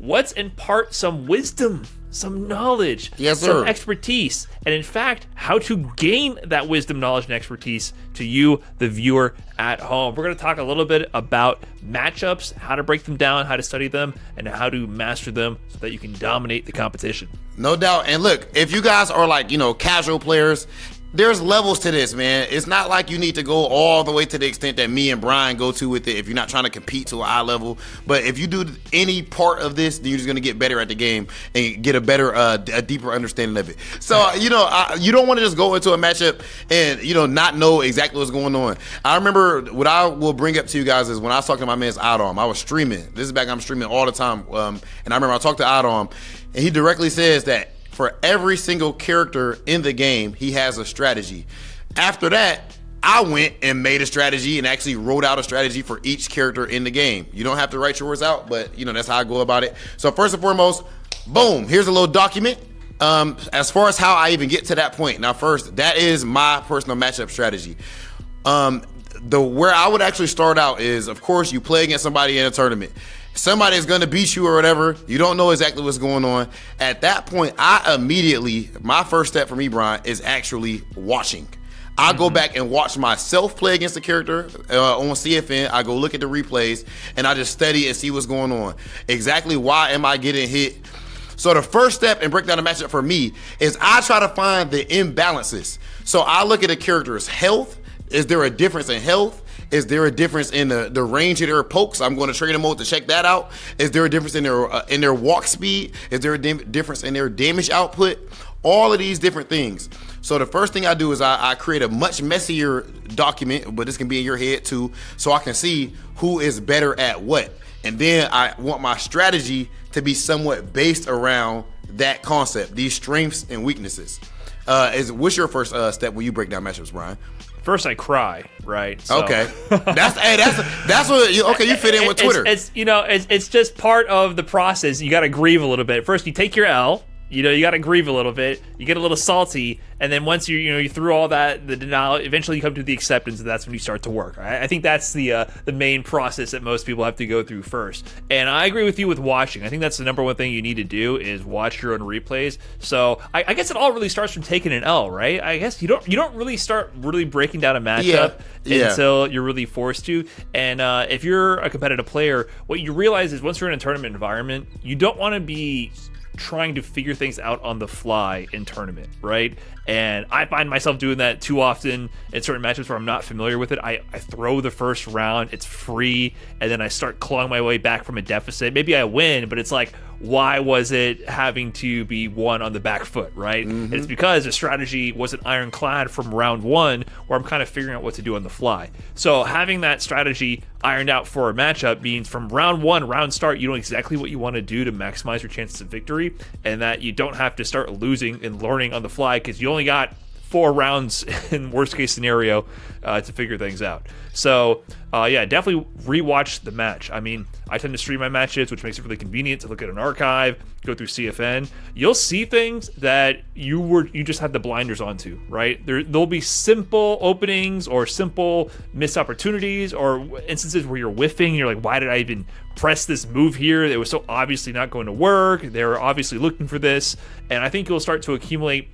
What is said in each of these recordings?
Let's impart some wisdom, some knowledge, some expertise, and in fact, how to gain that wisdom, knowledge, and expertise to you, the viewer at home. We're going to talk a little bit about matchups, how to break them down, how to study them, and how to master them so that you can dominate the competition. No doubt. And look, if you guys are like, casual players, there's levels to this, man. It's not like you need to go all the way to the extent that me and Brian go to with it if you're not trying to compete to a high level. But if you do any part of this, then you're just going to get better at the game and get a deeper understanding of it. So, you don't want to just go into a matchup and, not know exactly what's going on. I remember what I will bring up to you guys is when I was talking to my man's Adam, I was streaming. This is back, I'm streaming all the time. And I remember I talked to Adam, and he directly says that for every single character in the game, he has a strategy. After that, I went and made a strategy and actually wrote out a strategy for each character in the game. You don't have to write yours out, but that's how I go about it. So first and foremost, boom, here's a little document. As far as how I even get to that point. Now first, that is my personal matchup strategy. Where I would actually start out is, of course, you play against somebody in a tournament. Somebody is going to beat you or whatever. You don't know exactly what's going on. At that point, my first step for me, Brian, is actually watching. I go back and watch myself play against the character on CFN. I go look at the replays, and I just study and see what's going on. Exactly why am I getting hit? So the first step in break down a matchup for me is I try to find the imbalances. So I look at a character's health. Is there a difference in health? Is there a difference in the range of their pokes? I'm going to trainer mode to check that out. Is there a difference in their walk speed? Is there a difference in their damage output? All of these different things. So the first thing I do is I create a much messier document, but this can be in your head too, so I can see who is better at what. And then I want my strategy to be somewhat based around that concept, these strengths and weaknesses. What's your first step when you break down matchups, Brian? First, I cry, right? So. Okay, that's what. You fit in with Twitter. It's just part of the process. You got to grieve a little bit. First, you take your L. You got to grieve a little bit. You get a little salty, and then once you through all that, the denial, eventually you come to the acceptance, and that's when you start to work. Right? I think that's the main process that most people have to go through first. And I agree with you with watching. I think that's the number one thing you need to do is watch your own replays. So I guess it all really starts from taking an L, right? I guess you don't really start really breaking down a matchup until you're really forced to. And if you're a competitive player, what you realize is once you're in a tournament environment, you don't want to be trying to figure things out on the fly in tournament, right? And I find myself doing that too often in certain matchups where I'm not familiar with it. I throw the first round, it's free, and then I start clawing my way back from a deficit. Maybe I win, but it's like, why was it having to be won on the back foot, right? Mm-hmm. And it's because the strategy wasn't ironclad from round one, where I'm kind of figuring out what to do on the fly. So having that strategy ironed out for a matchup means from round one, round start, you know exactly what you want to do to maximize your chances of victory, and that you don't have to start losing and learning on the fly because you only got 4 rounds in worst case scenario to figure things out. So definitely rewatch the match. I mean, I tend to stream my matches, which makes it really convenient to look at an archive, go through CFN. You'll see things that you just had the blinders onto, right? There'll be simple openings or simple missed opportunities or instances where you're whiffing and you're like, why did I even press this move here? It was so obviously not going to work. They were obviously looking for this. And I think you'll start to accumulate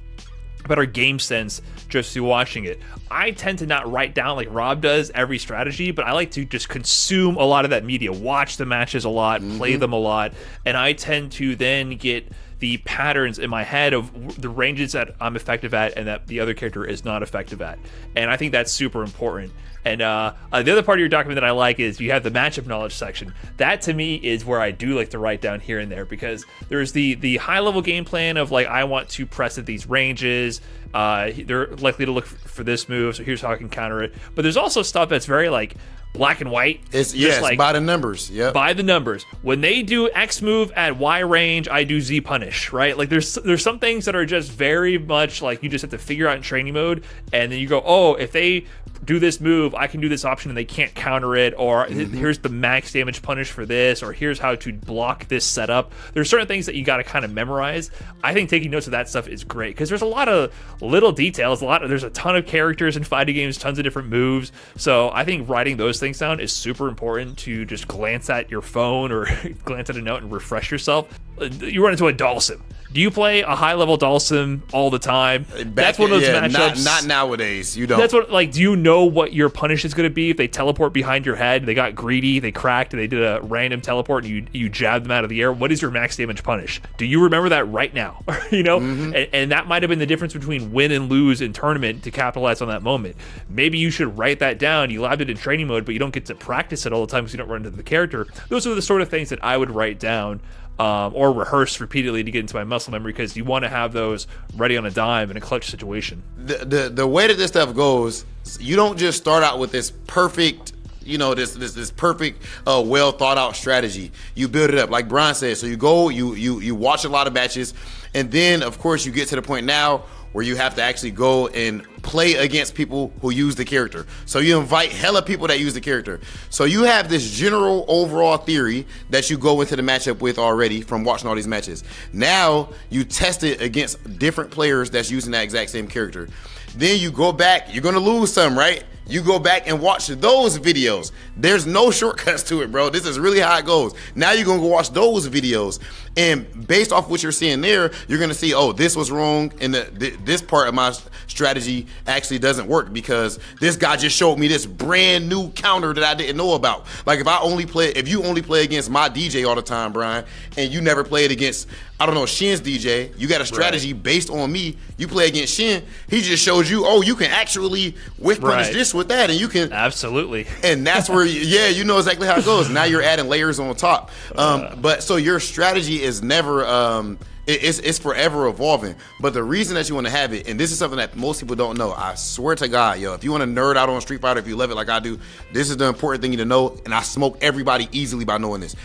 better game sense just through watching it. I tend to not write down like Rob does every strategy, but I like to just consume a lot of that media, watch the matches a lot, play them a lot, and I tend to then get the patterns in my head of the ranges that I'm effective at and that the other character is not effective at. And I think that's super important. And the other part of your document that I like is you have the matchup knowledge section. That to me is where I do like to write down here and there, because there's the high level game plan of like, I want to press at these ranges. They're likely to look for this move, so here's how I can counter it. But there's also stuff that's very like black and white. It's like, by the numbers. Yeah, by the numbers. When they do X move at Y range, I do Z punish, right? Like there's some things that are just very much like you just have to figure out in training mode, and then you go, oh, if they do this move, I can do this option and they can't counter it, or here's the max damage punish for this, or here's how to block this setup. There's certain things that you got to kind of memorize. I think taking notes of that stuff is great because there's a lot of little details, there's a ton of characters in fighting games, tons of different moves. So I think writing those things down is super important to just glance at your phone or glance at a note and refresh yourself. You run into a Dhalsim. Do you play a high-level Dhalsim all the time? That's one of those matchups. Not nowadays. You don't. That's what, like, do you know what your punish is going to be if they teleport behind your head, they got greedy, they cracked, and they did a random teleport, and you jab them out of the air? What is your max damage punish? Do you remember that right now? You know? And that might have been the difference between win and lose in tournament to capitalize on that moment. Maybe you should write that down. You labbed it in training mode, but you don't get to practice it all the time because you don't run into the character. Those are the sort of things that I would write down. Or rehearse repeatedly to get into my muscle memory because you want to have those ready on a dime in a clutch situation. The way that this stuff goes, you don't just start out with this perfect, this perfect, well thought out strategy. You build it up, like Brian said. So you go, you watch a lot of matches, and then of course you get to the point now where you have to actually go and play against people who use the character. So you invite hella people that use the character. So you have this general overall theory that you go into the matchup with already from watching all these matches. Now you test it against different players that's using that exact same character. Then you go back, you're gonna lose some, right? You go back and watch those videos. There's no shortcuts to it, bro. This is really how it goes. Now you're gonna go watch those videos, and based off what you're seeing there, you're gonna see, oh, this was wrong, and this part of my strategy actually doesn't work because this guy just showed me this brand new counter that I didn't know about. Like if you only play against my DJ all the time, Brian, and you never played against, I don't know, Shin's DJ, you got a strategy based on me. You play against Shin, he just shows you, oh, you can actually whiff punish this with that, and you can absolutely. And that's where, you know exactly how it goes. Now you're adding layers on top. But so your strategy is never, it's forever evolving. But the reason that you want to have it, and this is something that most people don't know, I swear to God, if you want to nerd out on Street Fighter, if you love it like I do, this is the important thing you to know, and I smoke everybody easily by knowing this.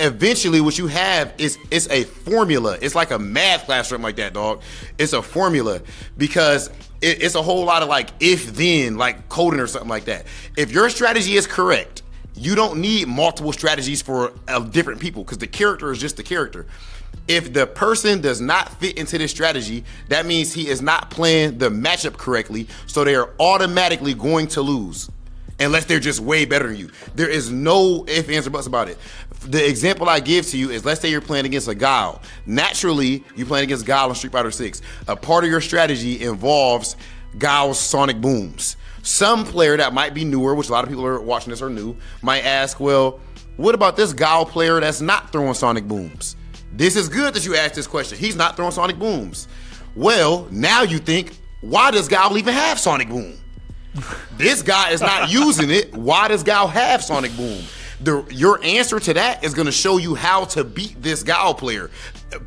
Eventually what you have is it's a formula. It's like a math class or something like that, dog. It's a formula because it's a whole lot of like if then, like coding or something like that. If your strategy is correct, you don't need multiple strategies for different people because the character is just the character. If the person does not fit into this strategy, that means he is not playing the matchup correctly, so they are automatically going to lose. Unless they're just way better than you. There is no ifs, ands, or buts about it. The example I give to you is, let's say you're playing against a Guile. Naturally, you're playing against Guile in Street Fighter 6. A part of your strategy involves Guile's sonic booms. Some player that might be newer, which a lot of people are watching this are new, might ask, well, what about this Guile player that's not throwing sonic booms? This is good that you asked this question. He's not throwing sonic booms. Well, now you think, why does Guile even have sonic boom? This guy is not using it. Why does Guile have sonic boom? Your answer to that is going to show you how to beat this Guile player.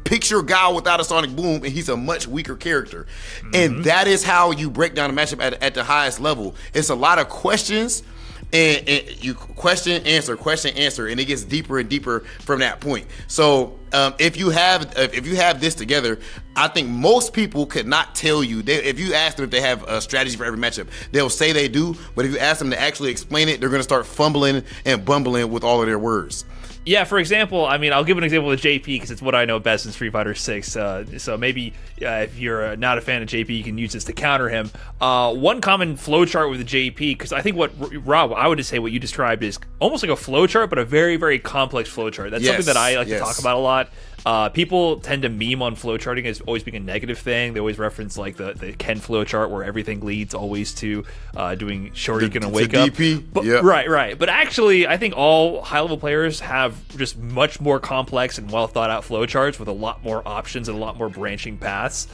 Picture Guile without a sonic boom, and he's a much weaker character. And that is how you break down a matchup at the highest level. It's a lot of questions, and you question, answer, and it gets deeper and deeper from that point. So if you have this together, I think most people could not tell you. If you ask them if they have a strategy for every matchup, they'll say they do, but if you ask them to actually explain it, they're going to start fumbling and bumbling with all of their words. Yeah, for example, I mean, I'll give an example with JP because it's what I know best in Street Fighter 6. So maybe if you're not a fan of JP, you can use this to counter him. One common flowchart with the JP, because I think what, Rob, I would just say what you described is almost like a flowchart, but a very, very complex flowchart. That's something that I like to talk about a lot. People tend to meme on flowcharting as always being a negative thing. They always reference like the Ken flowchart where everything leads always to doing Shorty gonna wake up. DP. But, right. But actually, I think all high-level players have just much more complex and well-thought-out flowcharts with a lot more options and a lot more branching paths.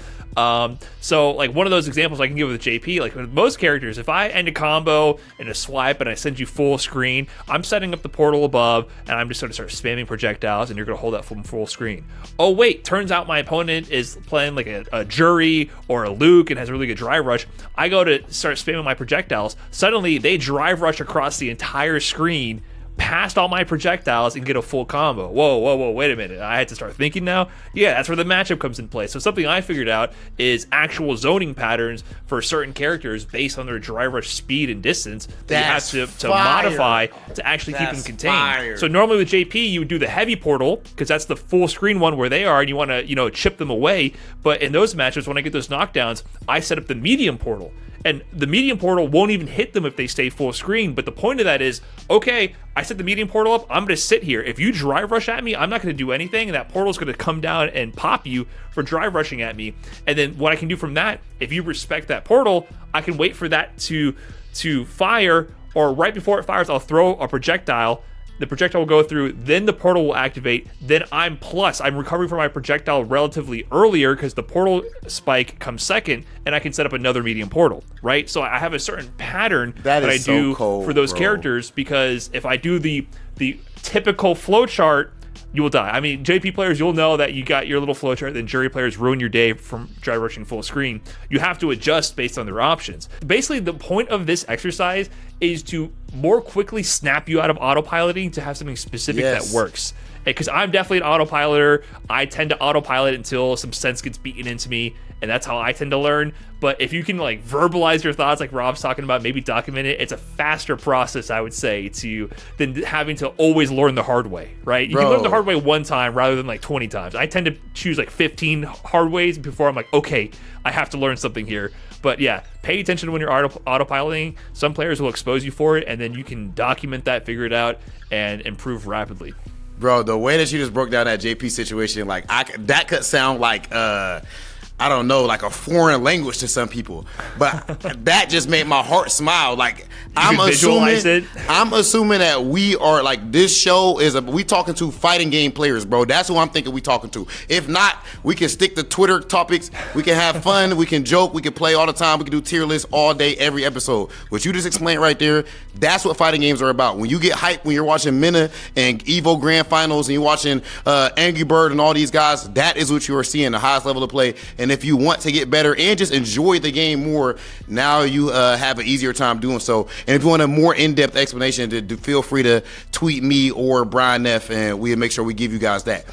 So like one of those examples I can give with JP, like with most characters, if I end a combo in a swipe and I send you full screen, I'm setting up the portal above and I'm just going to start spamming projectiles and you're going to hold that from full screen. Oh wait, turns out my opponent is playing like a Jury or a Luke and has a really good drive rush. I go to start spamming my projectiles. Suddenly they drive rush across the entire screen past all my projectiles and get a full combo. Whoa, wait a minute. I had to start thinking now? Yeah, that's where the matchup comes in play. So something I figured out is actual zoning patterns for certain characters based on their drive rush speed and distance that you have to modify to actually keep them contained. So normally with JP, you would do the heavy portal, because that's the full screen one where they are, and you want to, chip them away. But in those matches, when I get those knockdowns, I set up the medium portal. And the medium portal won't even hit them if they stay full screen. But the point of that is, okay, I set the medium portal up. I'm going to sit here. If you drive rush at me, I'm not going to do anything. And that portal's going to come down and pop you for drive rushing at me. And then what I can do from that, if you respect that portal, I can wait for that to fire. Or right before it fires, I'll throw a projectile. The projectile will go through, then the portal will activate, then I'm recovering from my projectile relatively earlier because the portal spike comes second, and I can set up another medium portal, right? So I have a certain pattern that I do for those characters, because if I do the typical flowchart, you will die. I mean, JP players, you'll know that you got your little flowchart, then jury players ruin your day from drive rushing full screen. You have to adjust based on their options. Basically, the point of this exercise is to more quickly snap you out of autopiloting to have something specific that works. Because I'm definitely an autopiloter. I tend to autopilot until some sense gets beaten into me, and that's how I tend to learn. But if you can verbalize your thoughts like Rob's talking about, maybe document it, it's a faster process, I would say, than having to always learn the hard way, right? You can learn the hard way one time rather than 20 times. I tend to choose 15 hard ways before I'm okay, I have to learn something here. But yeah, pay attention when you're autopiloting. Some players will expose you for it, and then you can document that, figure it out, and improve rapidly. Bro, the way that you just broke down that JP situation, that could sound like I don't know, like a foreign language to some people, but that just made my heart smile. I'm assuming that we are this show is we talking to fighting game players, bro. That's who I'm thinking we talking to. If not, we can stick to Twitter topics. We can have fun. We can joke. We can play all the time. We can do tier lists all day, every episode. What you just explained right there, that's what fighting games are about. When you get hyped, when you're watching Mena and Evo Grand Finals, and you're watching Angry Bird and all these guys, that is what you are seeing, the highest level of play. And if you want to get better and just enjoy the game more, now you have an easier time doing so. And if you want a more in-depth explanation, feel free to tweet me or Brian Neff, and we'll make sure we give you guys that.